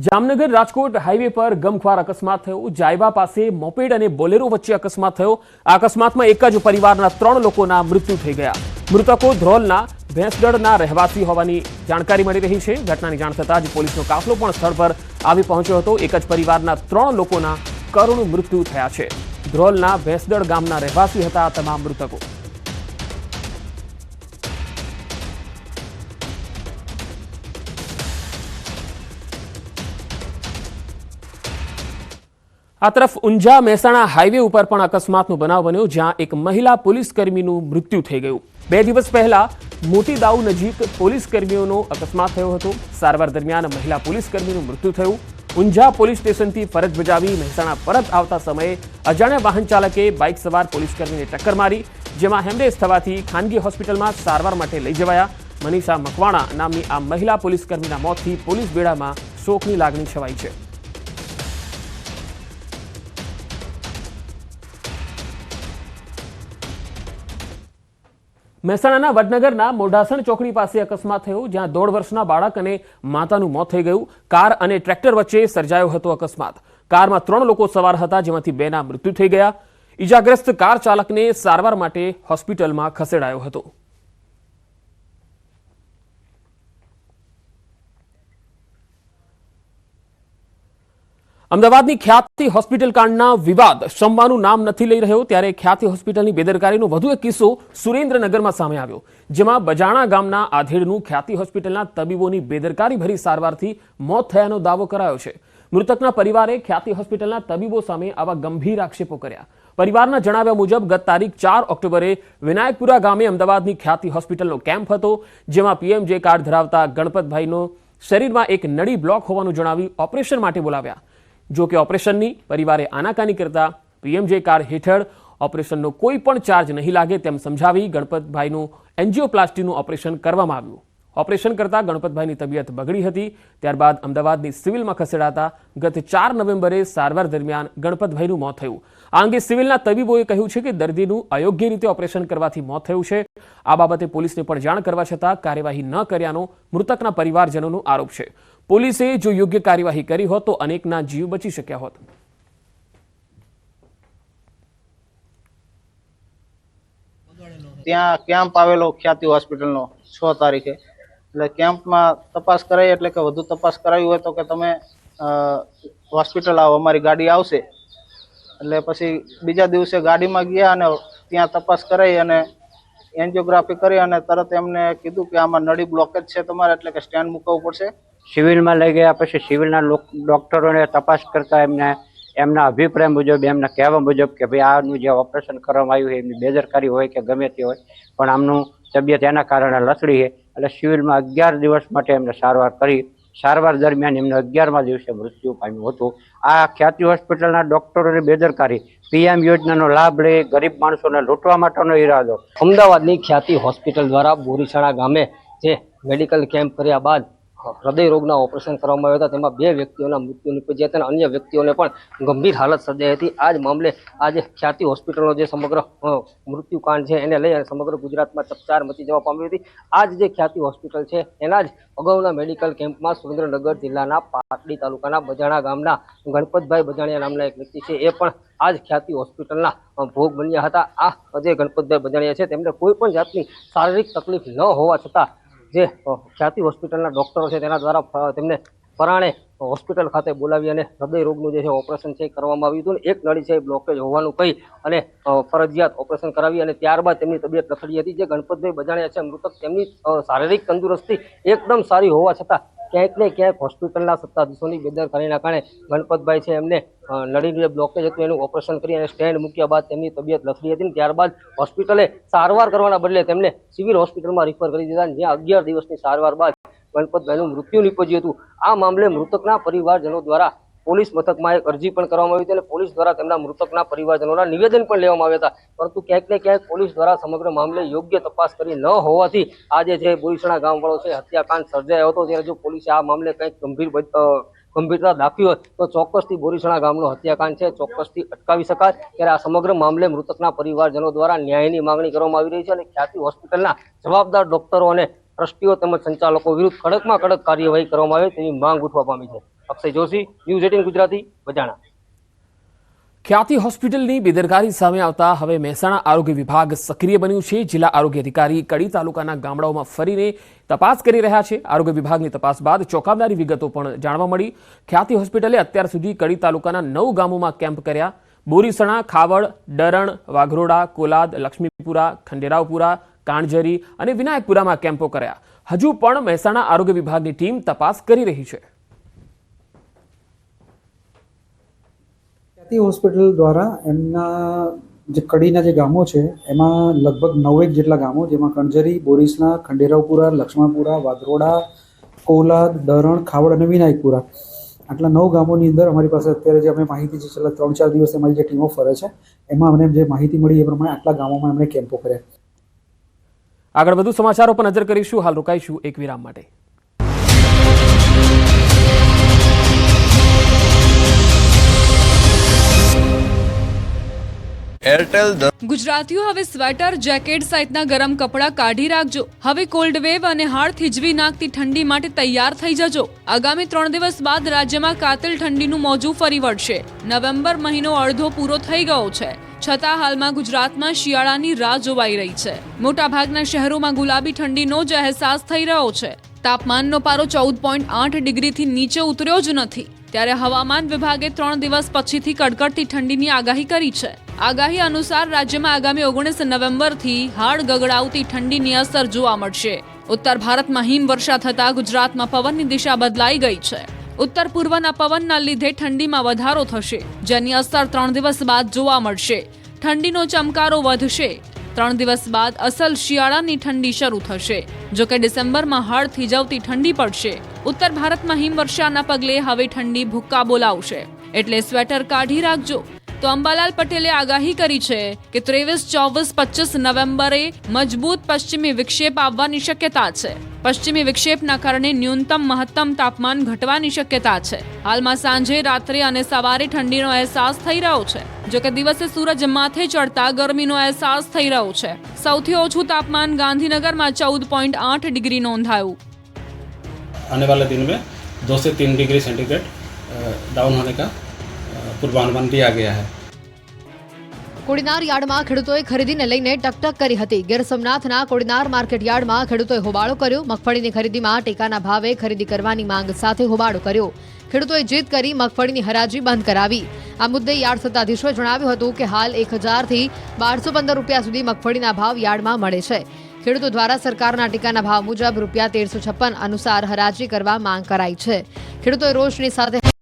Jamnagar Rajkot highway પર ગમખ્વાર અકસ્માત થયો। જાયવા પાસે મોપેડ અને બોલેરો વચ્ચે અકસ્માત થયો। આ અકસ્માતમાં એક જ પરિવારના 3 લોકોના મૃત્યુ થઈ ગયા। મૃતકો ધ્રોલના ભેંસગઢના રહેવાસી હોવાની જાણકારી મળી રહી છે। ઘટનાની જાણ થતાં જ પોલીસનો કાફલો પણ સ્થળ પર આવી પહોંચ્યો હતો। એક જ પરિવારના 3 લોકોના કરુણ મૃત્યુ થયા છે। ધ્રોલના ભેંસગઢ ગામના રહેવાસી હતા આ તમામ મૃતકો। आ तरफ ऊंझा महेसाणा हाईवे पर पण अकस्मातनो बनाव बन्यो, ज्यां एक महिला पोलीसकर्मीनुं मृत्यु थई गयुं। 2 दिवस पहला मोटी दाऊ नजीक पोलीसकर्मीओनो अकस्मात थयो हतो। सारवार दरमियान महिला पोलीसकर्मीनुं मृत्यु थयुं। ऊंझा पोलीस स्टेशनथी फरज बजावी महेसाणा परत आवता समये अजाण्या वाहन चालके बाइक सवार पोलीसकर्मीने टक्कर मारी, जेमां हेमरेज थवाथी खानगी होस्पिટલમાં सारवार माटे लई जवाया। मनीषा मकवाणा नामनी आ महिला पोलीसकर्मीना मोतथी पोलीस बेड़ामां शोकनी लागणी छवाई छे। મહેસાણાના વડનગરના મોઢાસણ ચોકડી પાસે અકસ્માત થયો, જ્યાં 1.5 વર્ષના બાળક અને માતાનું મોત થઈ ગયું। કાર અને ટ્રેક્ટર વચ્ચે સર્જાયો હતો અકસ્માત। કારમાં 3 લોકો સવાર હતા, જેમાંથી 2ના મૃત્યુ થઈ ગયા। ઈજાગ્રસ્ત કાર ચાલકને સારવાર માટે હોસ્પિટલમાં ખસેડાયો હતો। અમદાવાદની ખ્યાતિ હોસ્પિટલ કાંડના વિવાદ શમવાનું નામ નથી લઈ રહ્યો, ત્યારે ખ્યાતિ હોસ્પિટલની બેદરકારીનો વધુ એક કિસ્સો સુરેન્દ્રનગરમાં સામે આવ્યો, જેમાં બજાણા ગામના આધેડનું ખ્યાતિ હોસ્પિટલના તબીબોની બેદરકારી ભરી સારવારથી મોત થયાનો દાવો કરાયો છે। મૃતકના પરિવારે ખ્યાતિ હોસ્પિટલના તબીબો સામે આવા ગંભીર આક્ષેપો કર્યા। પરિવારના જણાવ્યા મુજબ ગત તારીખ 4 ઓક્ટોબરે વિનાયકપુરા ગામે અમદાવાદની ખ્યાતિ હોસ્પિટલનો કેમ્પ હતો, જેમાં પીએમજે કાર્ડ ધરાવતા ગણપતભાઈનો શરીરમાં એક નળી બ્લોક હોવાનું જણાવી ઓપરેશન માટે બોલાવ્યા। જો કે ઓપરેશનની પરિવારે આનાકાની કરતા પીએમજે કાર્ડ હેઠળ ઓપરેશનનો કોઈ પણ ચાર્જ નહીં લાગે તેમ સમજાવી ગણપતભાઈનું એન્જિયોપ્લાસ્ટીનું ઓપરેશન કરવામાં આવ્યું। ઓપરેશન કરતા ગણપતભાઈની તબિયત બગડી હતી, ત્યારબાદ અમદાવાદની સિવિલમાં ખસેડાતા ગત 4 નવેમ્બરે સારવાર દરમિયાન ગણપતભાઈનું મોત થયું। આ અંગે સિવિલના તબીબોએ કહ્યું છે કે દર્દીનું અયોગ્ય રીતે ઓપરેશન કરવાથી મોત થયું છે। આ બાબતે પોલીસને પણ જાણ કરવા છતાં કાર્યવાહી ન કર્યાનો મૃતકના પરિવારજનોનો આરોપ છે। પોલીસે જો યોગ્ય કાર્યવાહી કરી હોત તો અનેકના જીવ બચી શક્યા હોત। ત્યાં કેમ્પ આવેલો ખ્યાતિ હોસ્પિટલનો 6 તારીખે, એટલે કેમ્પમાં તપાસ કરાઈ, એટલે કે વધુ તપાસ કરાવી હોય તો કે તમે હોસ્પિટલ આવો, અમારી ગાડી આવશે। એટલે પછી બીજા દિવસે ગાડીમાં ગયા અને ત્યાં તપાસ કરાઈ અને એન્જિયોગ્રાફી કરી અને તરત એમને કીધું કે આમાં નળી બ્લોકેજ છે તમારે, એટલે કે સ્ટેન્ડ મૂકવું પડશે। સિવિલમાં લઈ ગયા પછી સિવિલના ડોક્ટરોને તપાસ કરતા એમના અભિપ્રાય મુજબ, એમના કહેવા મુજબ કે ભાઈ આનું જે ઓપરેશન કરવામાં આવ્યું છે એમની બેદરકારી હોય કે ગમે તે હોય, પણ આમનું તબિયત એના કારણે લથડી છે, એટલે સિવિલમાં 11 દિવસ માટે એમને સારવાર કરી। સારવાર દરમિયાન એમને 11મા દિવસે મૃત્યુ પામ્યું હતું। આ ખ્યાતિ હોસ્પિટલના ડોક્ટરોની બેદરકારી, પીએમ યોજનાનો લાભ લઈ ગરીબ માણસોને લૂંટવા માટેનો ઈરાદો। અમદાવાદની ખ્યાતિ હોસ્પિટલ દ્વારા બોરીછાણા ગામે જે મેડિકલ કેમ્પ કર્યા બાદ હૃદય રોગના ઓપરેશન કરવામાં આવ્યા હતા, તેમાં 2 વ્યક્તિઓના મૃત્યુ નિપજ્યા હતા અને અન્ય વ્યક્તિઓને પણ ગંભીર હાલત સર્જાઈ હતી। આ જ મામલે આજે ખ્યાતિ હોસ્પિટલનો જે સમગ્ર મૃત્યુકાંડ છે એને લઈ અને સમગ્ર ગુજરાતમાં ચકચાર મચી જવા પામી હતી। આ જે ખ્યાતિ હોસ્પિટલ છે એના જ અગાઉના મેડિકલ કેમ્પમાં સુરેન્દ્રનગર જિલ્લાના પાટડી તાલુકાના બજાણા ગામના ગણપતભાઈ બજાણિયા નામના એક વ્યક્તિ છે, એ પણ આ જ ખ્યાતિ હોસ્પિટલના ભોગ બન્યા હતા। આ જે ગણપતભાઈ બજાણિયા છે તેમને કોઈ પણ જાતની શારીરિક તકલીફ ન હોવા છતાં જે ખ્યાતિ હોસ્પિટલના ડોક્ટરો છે તેના દ્વારા તેમને પરાણે હોસ્પિટલ ખાતે બોલાવી અને હૃદય રોગનું જે છે ઓપરેશન છે કરવામાં આવ્યું હતું। એક નળી છે બ્લોકેજ હોવાનું કહી અને ફરજિયાત ઓપરેશન કરાવી અને ત્યારબાદ તેમની તબિયત લથડી હતી। જે ગણપતભાઈ બજાણિયા છે મૃતક, તેમની શારીરિક તંદુરસ્તી એકદમ સારી હોવા છતાં ક્યાંક ને ક્યાંક હોસ્પિટલના સત્તાધીશોની બેદરકારીના કારણે ગણપતભાઈ છે એમને નળીનું જે બ્લોકેજ હતું એનું ઓપરેશન કરી અને સ્ટેન્ડ મૂક્યા બાદ તેમની તબિયત લથડી હતી। ત્યારબાદ હોસ્પિટલે સારવાર કરવાના બદલે તેમને સિવિલ હોસ્પિટલમાં રિફર કરી દીધા, જ્યાં 11 દિવસની સારવાર બાદ ગણપતભાઈનું મૃત્યુ નિપજ્યું હતું। આ મામલે મૃતકના પરિવારજનો દ્વારા પોલીસ મથકમાં એક અરજી પણ કરવામાં આવી હતી અને પોલીસ દ્વારા તેમના મૃતકના પરિવારજનોના નિવેદન પણ લેવામાં આવ્યા હતા, પરંતુ ક્યાંક ને ક્યાંક પોલીસ દ્વારા સમગ્ર મામલે યોગ્ય તપાસ કરી ન હોવાથી આજે જે બોરીછાણા ગામવાળો છે હત્યાકાંડ સર્જાયો હતો। ત્યારે જો પોલીસે આ મામલે કંઈક ગંભીરતા દાખવી હોત તો ચોક્કસથી બોરીછાણા ગામનો હત્યાકાંડ છે ચોક્કસથી અટકાવી શકાય। ત્યારે આ સમગ્ર મામલે મૃતકના પરિવારજનો દ્વારા ન્યાયની માંગણી કરવામાં આવી રહી છે અને ખ્યાતિ હોસ્પિટલના જવાબદાર ડોક્ટરો અને ટ્રસ્ટીઓ તેમજ સંચાલકો વિરુદ્ધ કડકમાં કડક કાર્યવાહી કરવામાં આવે તેવી માંગ ઉઠવા પામી છે। અક્ષય જોશી, ન્યૂઝ 18 ગુજરાતી, બજાણા. ખ્યાતિ હોસ્પિટલની બેદરકારી સામે આવતા હવે મહેસાણા આરોગ્ય વિભાગ સક્રિય બન્યું છે. જિલ્લા આરોગ્ય અધિકારી કડી તાલુકાના ગામડાઓમાં ફરીને તપાસ કરી રહ્યા છે. આરોગ્ય વિભાગની તપાસ બાદ ચોંકાવનારી વિગતો પણ જાણવા મળી. ખ્યાતિ હોસ્પિટલે અત્યાર સુધી કડી તાલુકાના 9 ગામોમાં કેમ્પ કર્યા. બોરીસણા, ખાવડ, ડરણ, વાઘરોડા, કોલાદ, લક્ષ્મીપુરા, ખંડેરાવપુરા, કાણજરી અને વિનાયકપુરામાં કેમ્પો કર્યા. હજુ પણ મહેસાણા આરોગ્ય વિભાગની ટીમ તપાસ કરી રહી છે. ખ્યાતિ હોસ્પિટલ દ્વારા એમના જે કડીના જે ગામો છે એમાં લગભગ 9 જેટલા ગામો, જેમાં કણજરી, બોરીસણા, ખંડેરાવપુરા, લક્ષ્મણપુરા, વાઘરોડા, કોલાદ, ડરણ, ખાવડ અને વિનાયકપુરા, આટલા 9 ગામોની અંદર અમારી પાસે અત્યારે જે અમે માહિતી છે છેલ્લા 3-4 દિવસ અમારી જે ટીમો ફરે છે એમાં અમને જે માહિતી મળી એ પ્રમાણે આટલા ગામોમાં એમણે કેમ્પો કર્યા. આગળ વધુ સમાચારો પર નજર કરીશું. હાલ રોકાઈશું એક વિરામ માટે. એરટેલ ગુજરાતીઓ હવે સ્વેટર, જેકેટ સહિતના ગરમ કપડાં કાઢી રાખજો. હવે કોલ્ડ વેવ અને હાડ થીજવી નાખતી ઠંડી માટે તૈયાર થઈ જજો. આગામી 3 દિવસ બાદ રાજ્યમાં કાતિલ ઠંડીનું મોજું ફરી વળશે. નવેમ્બર મહિનો અડધો પૂરો થઈ ગયો છે, છતાં હાલમાં ગુજરાતમાં શિયાળાની રાહ જોવાઈ રહી છે. મોટાભાગના શહેરોમાં ગુલાબી ઠંડીનો જ અહેસાસ થઈ રહ્યો છે. તાપમાનનો પારો 14.8 ડિગ્રીથી નીચે ઉતર્યો જ નથી. ત્યારે હવામાન વિભાગે 3 દિવસ પછીથી કડકડતી ઠંડીની આગાહી કરી છે. આગાહી અનુસાર રાજ્યમાં આગામી 19 નવેમ્બરથી હાડ ગગડાવતી ઠંડીની અસર જોવા મળશે. ઉત્તર ભારતમાં હિમવર્ષા થતાં ગુજરાતમાં પવનની દિશા બદલાઈ ગઈ છે. ઉત્તર પૂર્વના પવનના લીધે ઠંડીમાં વધારો થશે, જેની અસર 3 દિવસ બાદ જોવા મળશે. ઠંડીનો ચમકારો વધશે. 3 દિવસ બાદ અસલ શિયાળાની ઠંડી શરૂ થશે. જોકે ડિસેમ્બરમાં હાડ થીજવતી ઠંડી પડશે. ઉત્તર ભારતમાં હિમવર્ષાના પગલે હવે ઠંડી ભૂક્કા બોલાવશે, એટલે સ્વેટર કાઢી રાખજો. તો અંબાલાલ પટેલે આગાહી કરી છે કે 23, 24, 25 નવેમ્બરે મજબૂત પશ્ચિમી વિક્ષેપ આવવાની શક્યતા છે. પશ્ચિમી વિક્ષેપના કારણે ન્યૂનતમ મહત્તમ તાપમાન ઘટવાની શક્યતા છે. હાલમાં સાંજે, રાત્રે અને સવારે ઠંડીનો અહેસાસ થઈ રહ્યો છે. જોકે દિવસે સૂરજ માથે ચડતા ગરમીનો અહેસાસ થઈ રહ્યો છે. સૌથી ઓછું તાપમાન ગાંધીનગરમાં 14.8 ડિગ્રી નોંધાયું. आने वाले दिन में 2 से 3 डिग्री सेंटीग्रेड डाउन होने का पूर्वानुमान दिया गया है. કોડીનાર યાર્ડમાં ખેડૂતોએ ખરીદીને લઈને ટકટક કરી હતી. ગીર સોમનાથના કોડીનાર માર્કેટ યાર્ડમાં ખેડૂતોએ હોબાળો કર્યો. મગફળીની ખરીદીમાં ટેકાના ભાવે ખરીદી કરવાની માંગ સાથે હોબાળો કર્યો. ખેડૂતોએ જીદ કરી મગફળીની હરાજી બંધ કરાવી. આ મુદ્દે યાર્ડ સત્તાધીશોએ જણાવ્યું હતું કે હાલ 1000 થી 1215 રૂપિયા સુધી મગફળીના ભાવ યાર્ડમાં મળે છે. ખેડૂતો દ્વારા સરકારના ટેકાના ભાવ મુજબ રૂપિયા 1356 અનુસાર હરાજી કરવા માંગ કરાઈ છે. ખેડૂતોએ રોષની સાથે